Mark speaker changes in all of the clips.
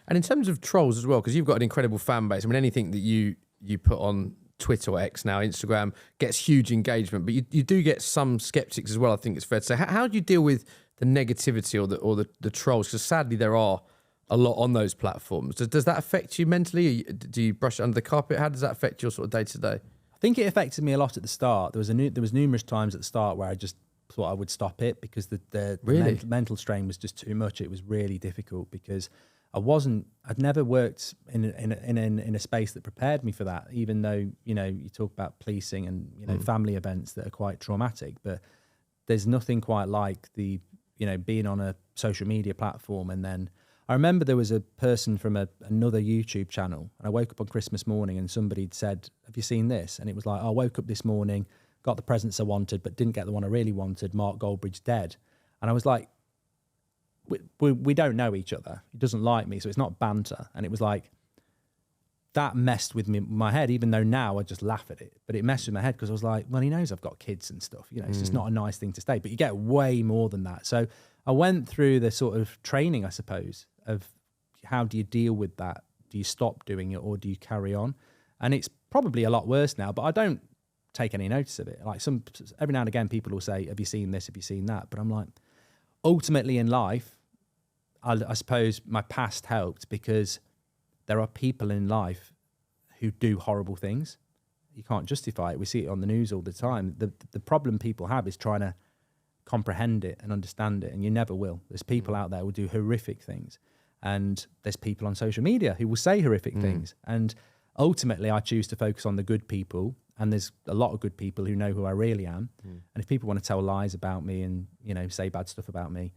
Speaker 1: And in terms of trolls as well, because you've got an incredible fan base. I mean, anything that you put on Twitter or X now, Instagram, gets huge engagement, but you do get some skeptics as well, I think it's fair to say. How do you deal with the negativity or the trolls? Because sadly there are a lot on those platforms. Does that affect you mentally? Do you brush it under the carpet? How does that affect your sort of day to day?
Speaker 2: I think it affected me a lot at the start. There was numerous times at the start where I just thought I would stop it because the mental strain was just too much. It was really difficult because I'd never worked in a space that prepared me for that, even though, you talk about policing and, family events that are quite traumatic, but there's nothing quite like being on a social media platform. And then I remember there was a person from another YouTube channel, and I woke up on Christmas morning and somebody had said, "Have you seen this?" And it was like, I woke up this morning, got the presents I wanted, but didn't get the one I really wanted. Mark Goldbridge dead. And I was like, we don't know each other. He doesn't like me, so it's not banter. And it was like, that messed with my head, even though now I just laugh at it. But it messed with my head because I was like, well, he knows I've got kids and stuff. It's just not a nice thing to say. But you get way more than that. So I went through the sort of training, I suppose, of how do you deal with that? Do you stop doing it or do you carry on? And it's probably a lot worse now, but I don't take any notice of it. Like every now and again, people will say, "Have you seen this? Have you seen that?" But I'm like, ultimately in life, I suppose my past helped because there are people in life who do horrible things. You can't justify it. We see it on the news all the time. The problem people have is trying to comprehend it and understand it, and you never will. There's people out there who will do horrific things, and there's people on social media who will say horrific things. And ultimately, I choose to focus on the good people, and there's a lot of good people who know who I really am. And if people want to tell lies about me and say bad stuff about me,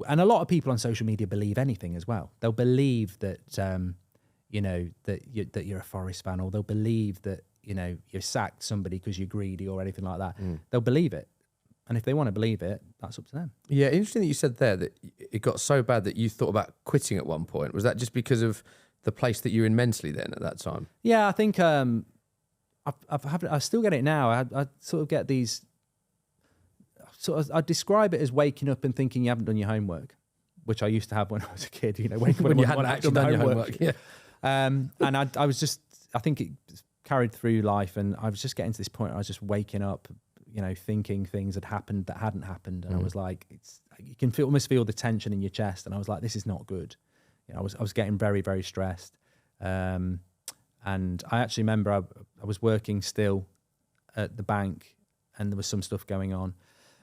Speaker 2: and a lot of people on social media believe anything as well. They'll believe that that you're a Forest fan, or they'll believe that you sacked somebody because you're greedy or anything like that. They'll believe it. And if they want to believe it, that's up to them. Yeah,
Speaker 1: interesting that you said there that it got so bad that you thought about quitting at one point. Was that just because of the place that you're in mentally then at that time?
Speaker 2: Yeah, I think I still get it now. I sort of get these. I describe it as waking up and thinking you haven't done your homework, which I used to have when I was a kid. Waking
Speaker 1: when you hadn't actually done your homework. Yeah.
Speaker 2: And I was just. I think it carried through life, and I was just getting to this point where I was just waking up, thinking things had happened that hadn't happened, and I was like, you can almost feel the tension in your chest, and I was like, this is not good. I was getting very, very stressed, and I actually remember I was working still at the bank, and there was some stuff going on.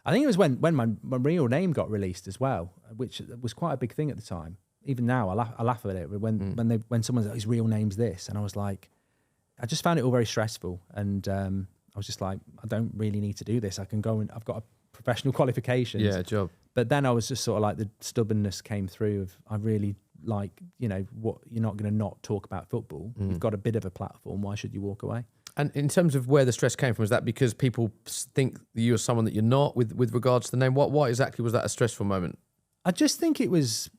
Speaker 2: I think it was when my real name got released as well, which was quite a big thing at the time. Even now, I laugh at it when someone says, his real name's this, and I was like, I just found it all very stressful, and I was just like, I don't really need to do this. I can go and I've got a professional qualifications.
Speaker 1: Yeah, job.
Speaker 2: But then I was just sort of like, the stubbornness came through of, I really like, what, you're not going to not talk about football. You've got a bit of a platform. Why should you walk away?
Speaker 1: And in terms of where the stress came from, is that because people think you're someone that you're not with regards to the name? What exactly was that a stressful moment?
Speaker 2: I just think it was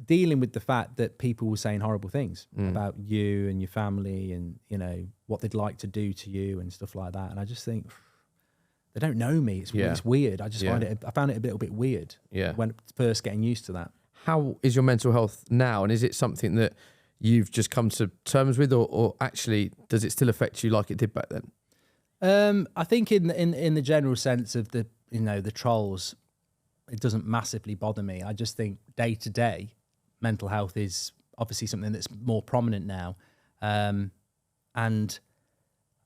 Speaker 2: dealing with the fact that people were saying horrible things about you and your family and, what they'd like to do to you and stuff like that. And I just think they don't know me. It's weird. I just found it a little bit weird when first getting used to that.
Speaker 1: How is your mental health now? And is it something that you've just come to terms with, or actually does it still affect you like it did back then?
Speaker 2: I think in the general sense of the trolls, it doesn't massively bother me. I just think day to day, mental health is obviously something that's more prominent now, and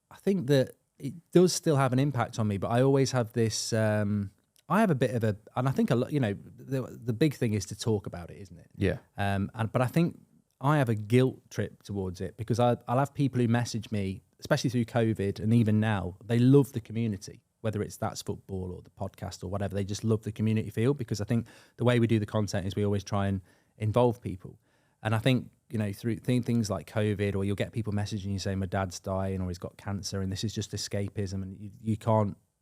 Speaker 2: I think that it does still have an impact on me. But I always have this. I have a bit of a, and I think a lot. The big thing is to talk about it, isn't it?
Speaker 1: Yeah.
Speaker 2: But I think I have a guilt trip towards it because I'll have people who message me, especially through COVID and even now, they love the community, whether it's That's Football or the podcast or whatever. They just love the community feel, because I think the way we do the content is we always try and involve people. And I think, through things like COVID, or you'll get people messaging you saying, my dad's dying, or he's got cancer, and this is just escapism, and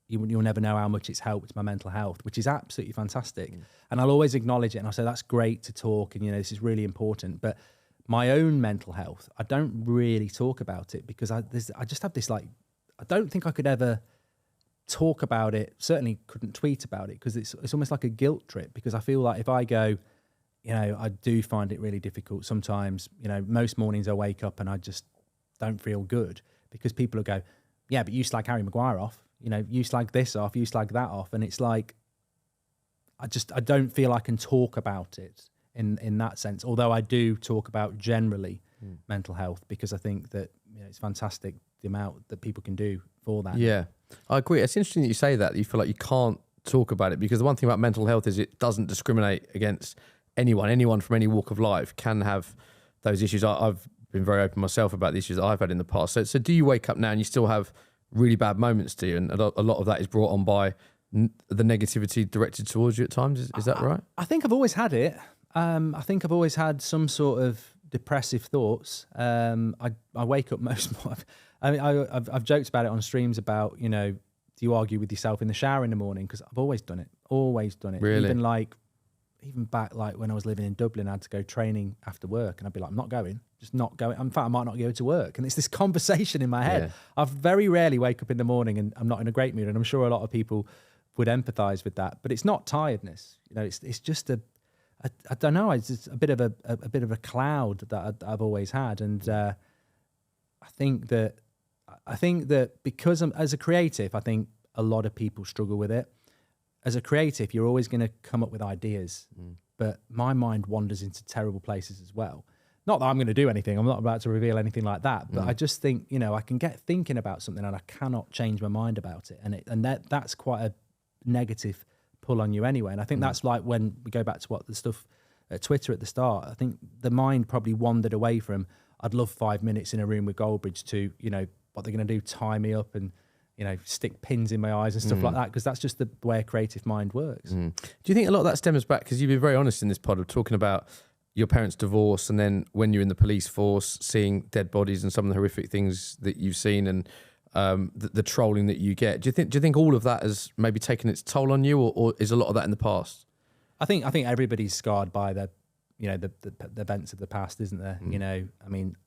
Speaker 2: you'll never know how much it's helped my mental health, which is absolutely fantastic. And I'll always acknowledge it, and I'll say, that's great to talk, and this is really important. But my own mental health, I don't really talk about it, because I just have this, I don't think I could ever talk about it. Certainly couldn't tweet about it, because it's almost like a guilt trip, because I feel like if I go, I do find it really difficult sometimes. Most mornings I wake up and I just don't feel good because people will go, yeah, but you slag Harry Maguire off, you slag this off, you slag that off. And it's like, I don't feel I can talk about it in that sense. Although I do talk about generally mental health, because I think that it's fantastic the amount that people can do for that.
Speaker 1: Yeah, I agree. It's interesting that you say that you feel like you can't talk about it, because the one thing about mental health is it doesn't discriminate against anyone from any walk of life can have those issues. I've been very open myself about the issues that I've had in the past. So do you wake up now and you still have really bad moments, do you? And a lot of that is brought on by the negativity directed towards you at times. Is that right? I
Speaker 2: think I've always had it. I think I've always had some sort of depressive thoughts. I wake up I've joked about it on streams about, do you argue with yourself in the shower in the morning? Because I've always done it.
Speaker 1: Really?
Speaker 2: Even back like when I was living in Dublin, I had to go training after work and I'd be like, I'm not going, just not going. In fact, I might not go to work. And it's this conversation in my head. Yeah. I very rarely wake up in the morning and I'm not in a great mood. And I'm sure a lot of people would empathize with that, but it's not tiredness. It's just I don't know. It's just a bit of a cloud that I've always had. And I think that because as a creative, I think a lot of people struggle with it. As a creative, you're always going to come up with ideas, but my mind wanders into terrible places as well. Not that I'm going to do anything. I'm not about to reveal anything like that, but I just think, I can get thinking about something and I cannot change my mind about it. And that's quite a negative pull on you anyway. And I think that's like when we go back to what the stuff at Twitter at the start, I think the mind probably wandered away from, I'd love 5 minutes in a room with Goldbridge to, what they're going to do, tie me up and, stick pins in my eyes and stuff like that, because that's just the way a creative mind works. Do
Speaker 1: you think a lot of that stems back, because you've been very honest in this pod of talking about your parents' divorce, and then when you're in the police force, seeing dead bodies and some of the horrific things that you've seen, and the trolling that you get. Do you think all of that has maybe taken its toll on you, or is a lot of that in the past?
Speaker 2: I think everybody's scarred by the events of the past, isn't there? I mean,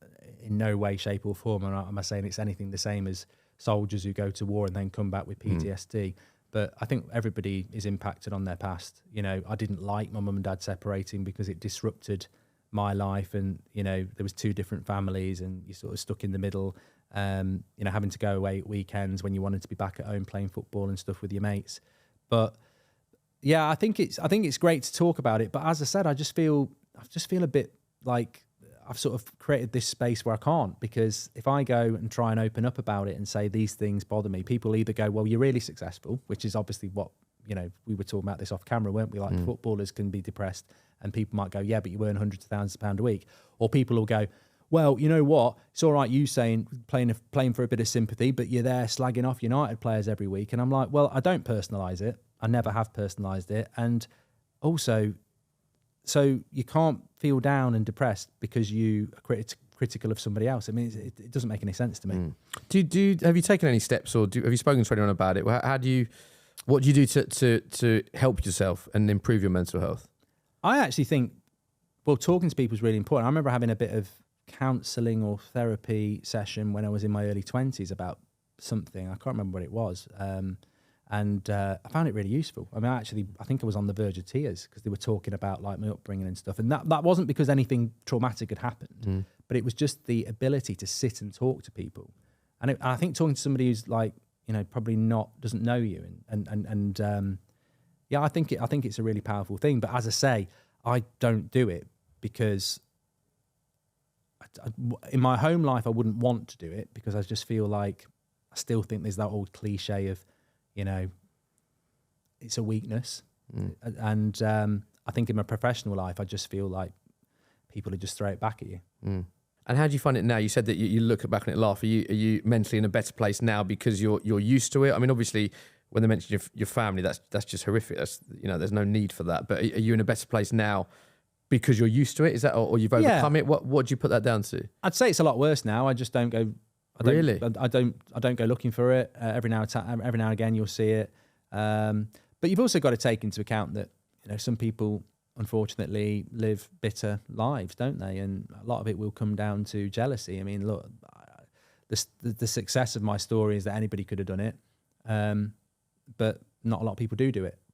Speaker 2: in no way, shape or form am I saying it's anything the same as soldiers who go to war and then come back with PTSD. But I think everybody is impacted on their past. I didn't like my mum and dad separating because it disrupted my life, and there was two different families and you're sort of stuck in the middle, having to go away at weekends when you wanted to be back at home playing football and stuff with your mates. But yeah, I think it's great to talk about it, but as I said, I just feel a bit like I've sort of created this space where I can't, because if I go and try and open up about it and say these things bother me, people either go, well, you're really successful, which is obviously what, we were talking about this off camera, weren't we? Like footballers can be depressed, and people might go, yeah, but you earn hundreds of thousands of pounds a week. Or people will go, well, you know what? It's all right, you saying playing for a bit of sympathy, but you're there slagging off United players every week. And I'm like, well, I don't personalise it. I never have personalised it. And also, so you can't feel down and depressed because you are critical of somebody else. I mean, it doesn't make any sense to me.
Speaker 1: Have you taken any steps, or have you spoken to anyone about it? What do you do to help yourself and improve your mental health? I
Speaker 2: actually think, talking to people is really important. I remember having a bit of counselling or therapy session when I was in my early 20s about something. I can't remember what it was. And I found it really useful. I mean, I think I was on the verge of tears because they were talking about like my upbringing and stuff. And that wasn't because anything traumatic had happened, but it was just the ability to sit and talk to people. And I think talking to somebody who's like, probably doesn't know you. Yeah, I think it's a really powerful thing. But as I say, I don't do it because in my home life, I wouldn't want to do it because I just feel like I still think there's that old cliche of, it's a weakness. And I think in my professional life, I just feel like people would just throw it back at you.
Speaker 1: And how do you find it now? You said that you look back on it, laugh. Are you mentally in a better place now because you're used to it? I mean, obviously, when they mention your family, that's just horrific. There's no need for that. But are you in a better place now because you're used to it? Is that, or you've overcome it? What do you put that down to?
Speaker 2: I'd say it's a lot worse now. I just don't go.
Speaker 1: Really?
Speaker 2: I don't go looking for it. Every now and again, you'll see it. But you've also got to take into account that some people unfortunately live bitter lives, don't they? And a lot of it will come down to jealousy. I mean, look, the success of my story is that anybody could have done it, but not a lot of people do it.